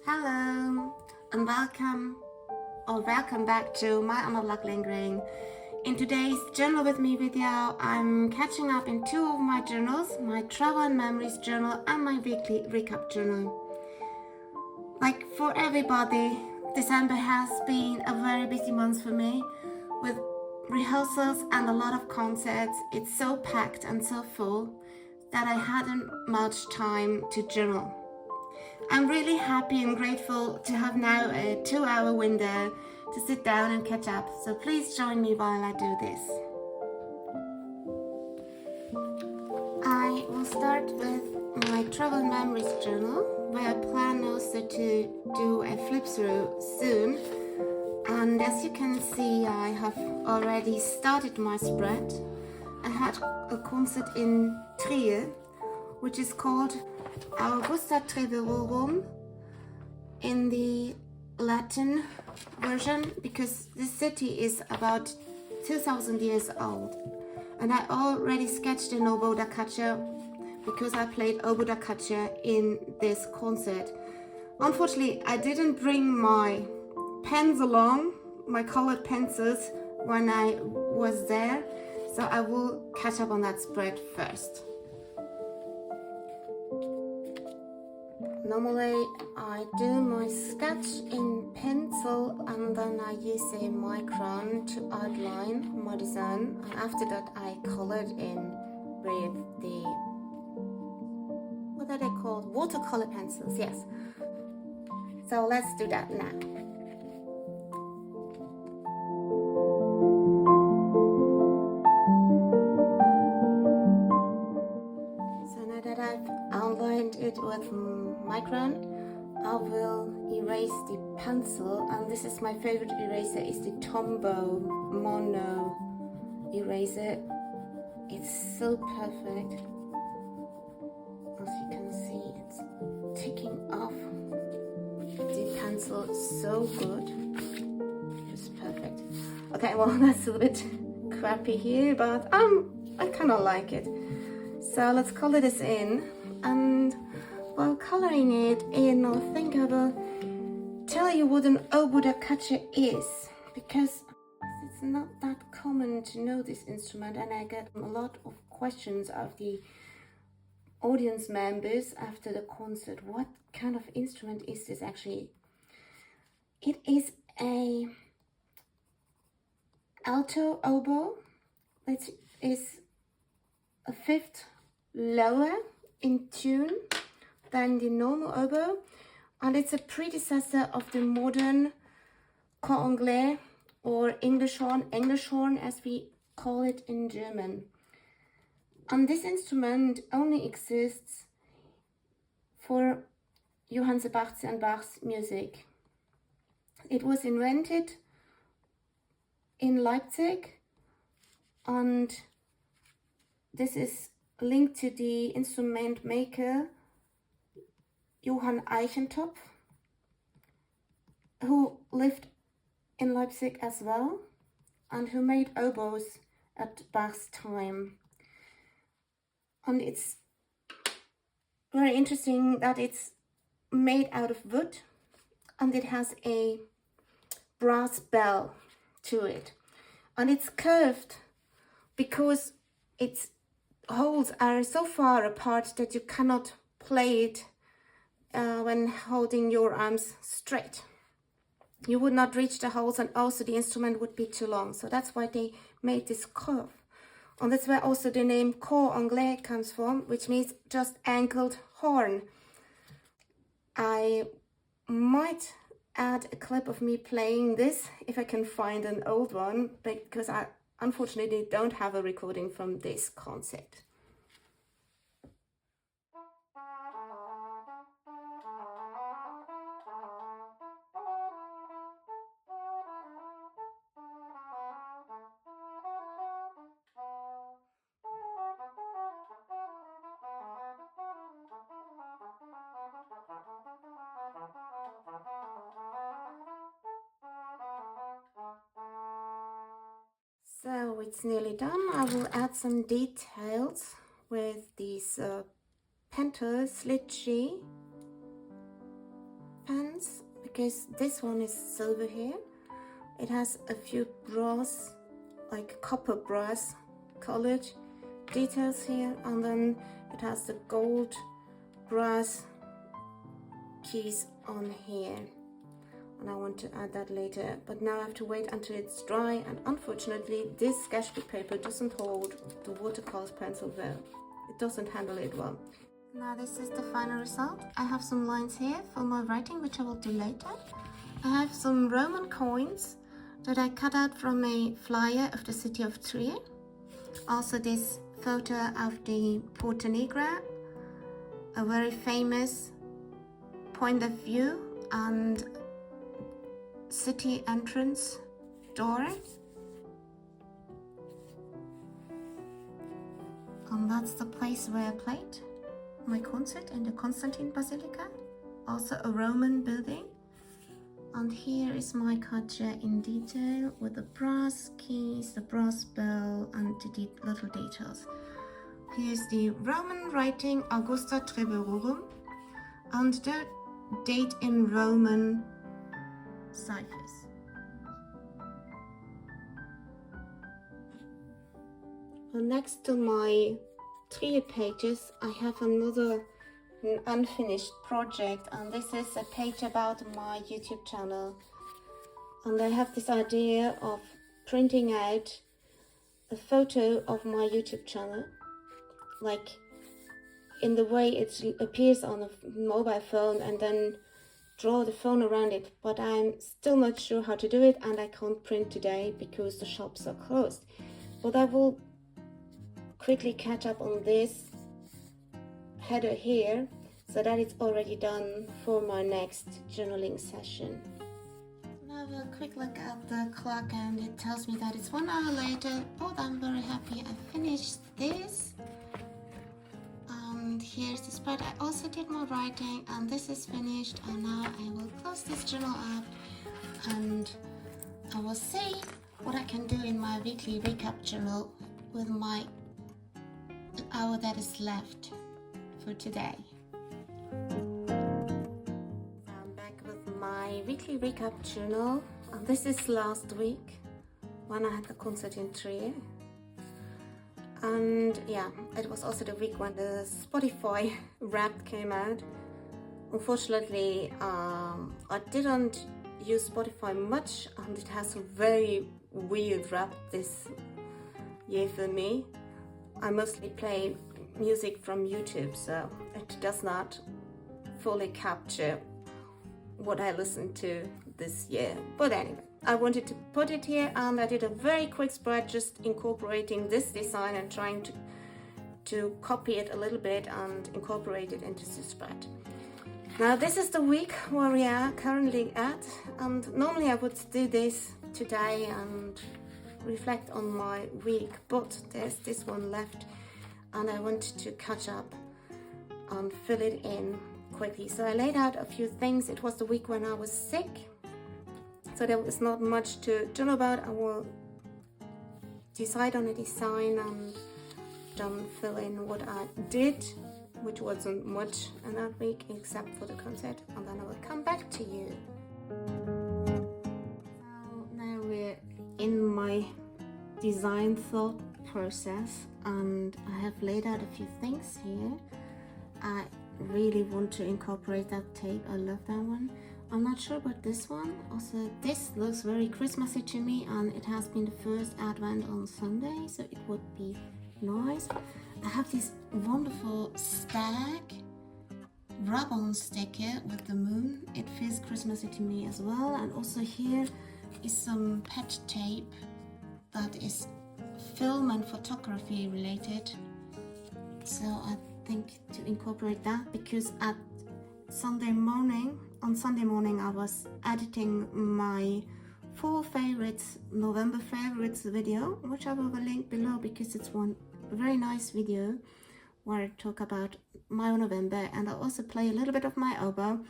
Hello and welcome back to my analog lingering. In today's journal with me video, I'm catching up in two of my journals, my travel and memories journal and my weekly recap journal. Like for everybody, December has been a very busy month for me with rehearsals and a lot of concerts. It's so packed and so full that I hadn't much time to journal. I'm really happy and grateful to have now a 2-hour window to sit down and catch up, so please join me while I do this. I will start with my travel memories journal, where I plan also to do a flip through soon. And as you can see, I have already started my spread. I had a concert in Trier, which is called Oboe da Caccia in the Latin version, because this city is about 2000 years old. And I already sketched an Oboe da Caccia because I played Oboe da Caccia in this concert. Unfortunately, I didn't bring my pens along, my colored pencils, when I was there, so I will catch up on that spread first. Normally I do my sketch in pencil and then I use a micron to outline my design, and after that I colored in with the, what are they called? Watercolor pencils, yes. So let's do that now. So now that I've outlined it with micron, I will erase the pencil, and this is my favorite eraser, is the Tombow Mono eraser. It's so perfect. As you can see, it's taking off the pencil so good. It's perfect. Okay, well that's a little bit crappy here, but I kind of like it. So let's color this in, and while coloring it in, I think I will tell you what an Oboe da Caccia is, because it's not that common to know this instrument, and I get a lot of questions of the audience members after the concert. What kind of instrument is this actually? It is a alto oboe. It is a fifth lower in tune than the normal oboe, and it's a predecessor of the modern cor anglais, or English horn as we call it in German. And this instrument only exists for Johann Sebastian Bach's music. It was invented in Leipzig, and this is linked to the instrument maker Johann Eichentopf, who lived in Leipzig as well and who made oboes at Bach's time. And it's very interesting that it's made out of wood and it has a brass bell to it, and it's curved because its holes are so far apart that you cannot play it when holding your arms straight. You would not reach the holes, and also the instrument would be too long, so that's why they made this curve. And that's where also the name cor anglais comes from, which means just angled horn. I might add a clip of me playing this if I can find an old one, because I unfortunately don't have a recording from this concert. So it's nearly done. I will add some details with these Pentel Slit G pens. coins, because this one is silver here. It has a few brass, like copper brass colored details here, and then it has the gold brass keys on here, and I want to add that later, but now I have to wait until it's dry, and unfortunately this sketchbook paper doesn't hold the watercolor pencil well. It doesn't handle it well. Now this is the final result. I have some lines here for my writing, which I will do later. I have some Roman coins that I cut out from a flyer of the city of Trier. Also this photo of the Porta Nigra, a very famous point of view and city entrance door. And that's the place where I played my concert in the Constantine Basilica, also a Roman building. And here is my Caccia in detail with the brass keys, the brass bell, and the little details. Here's the Roman writing Augusta Treverorum and the date in Roman ciphers. Well, next to my Trier pages, I have another unfinished project, and this is a page about my YouTube channel. And I have this idea of printing out a photo of my YouTube channel, like in the way it appears on a mobile phone, and then draw the phone around it. But I'm still not sure how to do it, and I can't print today because the shops are closed. But I will quickly catch up on this header here, so that it's already done for my next journaling session. Now a quick look at the clock, and it tells me that it's 1 hour later, but I'm very happy I finished this. And here's the spread. I also did more writing, and this is finished, and now I will close this journal up, and I will see what I can do in my weekly recap journal with my hour that is left for today. I'm back with my weekly recap journal, and this is last week when I had the concert in Trier. And yeah, it was also the week when the Spotify Wrapped came out. Unfortunately, I didn't use Spotify much, and it has a very weird rap this year for me. I mostly play music from YouTube, so it does not fully capture what I listened to this year. But anyway, I wanted to put it here, and I did a very quick spread just incorporating this design and trying to copy it a little bit and incorporate it into the spread. Now this is the week where we are currently at, and normally I would do this today and reflect on my week, but there's this one left, and I want to catch up and fill it in quickly. So I laid out a few things. It was the week when I was sick, so there was not much to journal about. I will decide on a design and then fill in what I did, which wasn't much in that week except for the concert, and then I will come back to you. So now we're in my design thought process, and I have laid out a few things here. I really want to incorporate that tape. I love that one. I'm not sure about this one. Also, this looks very Christmassy to me, and it has been the first Advent on Sunday, so it would be nice. I have this wonderful stag rub-on sticker with the moon. It feels Christmassy to me as well. And also here is some pet tape that is film and photography related. So I think to incorporate that, because on Sunday morning I was editing my 4 favorites, November favorites video, which I will link below because it's one very nice video where I talk about my November, and I also play a little bit of my oboe.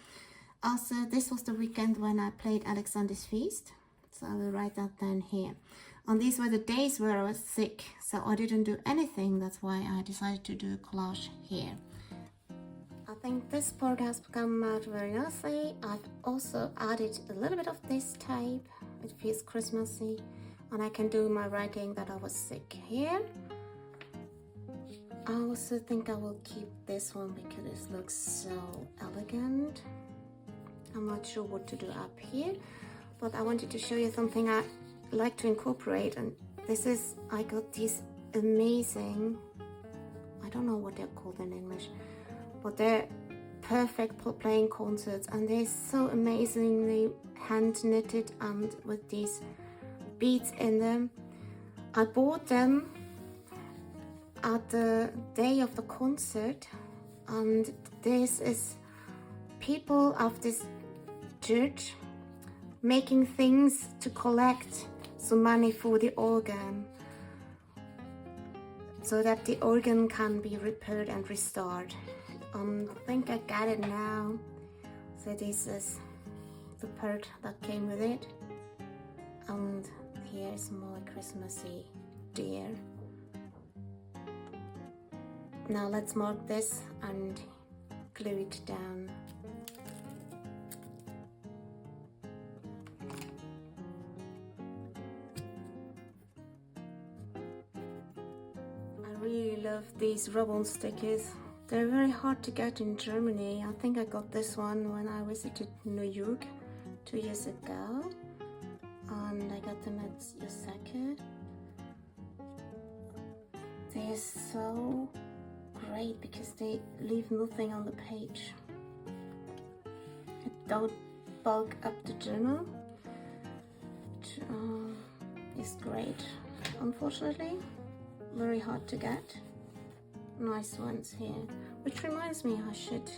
Also, this was the weekend when I played Alexander's Feast, so I will write that down here. And these were the days where I was sick, so I didn't do anything. That's why I decided to do a collage here. I think this part has come out very nicely. I've also added a little bit of this tape. It feels Christmassy, and I can do my writing that I was sick here. I also think I will keep this one because it looks so elegant. I'm not sure what to do up here, but I wanted to show you something I like to incorporate, and this is, I got these amazing, I don't know what they're called in English, but they're perfect for playing concerts, and they're so amazingly hand knitted and with these beads in them. I bought them at the day of the concert, and this is people of this church making things to collect some money for the organ, so that the organ can be repaired and restored. I think I got it now. So this is the part that came with it, and here's more Christmassy deer. Now let's mark this and glue it down. I really love these ribbon stickers. They're very hard to get in Germany. I think I got this one when I visited New York 2 years ago, and I got them at Yosaka. They're so great because they leave nothing on the page. It don't bulk up the journal, which is great. Unfortunately, very hard to get. Nice ones here, which reminds me I should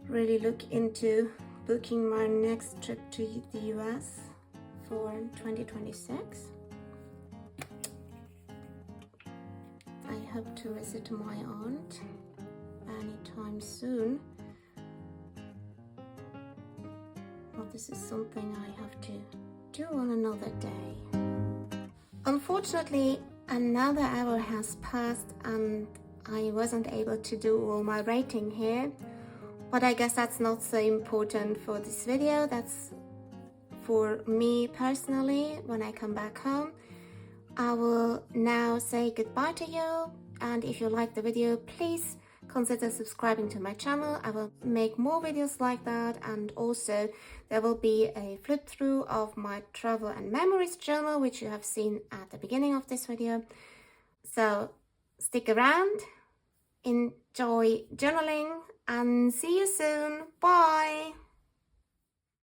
really look into booking my next trip to the US for 2026. I hope to visit my aunt anytime soon, but this is something I have to do on another day. Unfortunately, another hour has passed and I wasn't able to do all my writing here, but I guess that's not so important for this video. That's for me personally. When I come back home, I will now say goodbye to you, and if you like the video, please consider subscribing to my channel. I will make more videos like that, and also there will be a flip through of my travel and memories journal, which you have seen at the beginning of this video. So stick around, enjoy journaling, and see you soon. Bye!